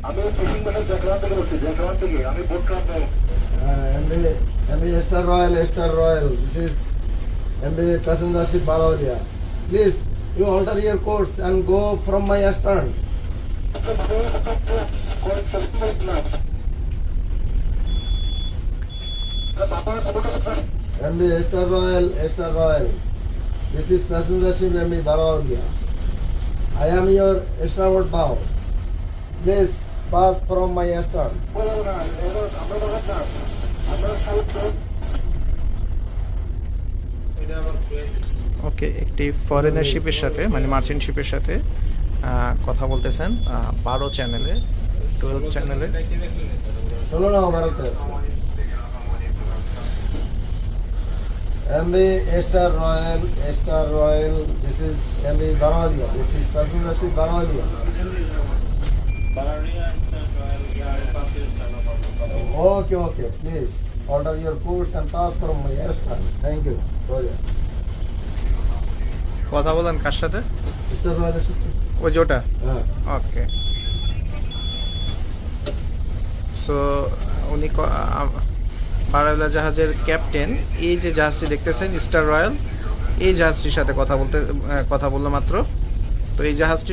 আমি ফিশিং বোটের জ্যাকওয়ান থেকে বলছি, জ্যাকওয়ান থেকে। আমি boat club MB Star Royal. This is MB passenger ship Balawadia. Please, you alter your course and go from my stern. MB Star Royal. This is passenger ship MB Balawadia. I am your starboard bow. Please pass from my stern. ওকে, একটি foreigner শিপের সাথে মানে merchant শিপের সাথে কথা বলতেছেন 12 চ্যানেলে, 12 চ্যানেলে। চলো না ভারতে আছে। MB Star Royal. This is MB Barawadia. This is passenger ship Barawadia. Okay. Please alter your course and pass from my stern. Thank you. Roger. কথা বলেন কার সাথে? Star Royal ship. ওই যে ওটা। হ্যাঁ। ওকে, সো উনি বারাওয়ালা জাহাজের ক্যাপ্টেন। এই যে জাহাজটি দেখতেছেন স্টার রয়্যাল, এই জাহাজটির সাথে কথা বললো মাত্র। তো এই জাহাজটি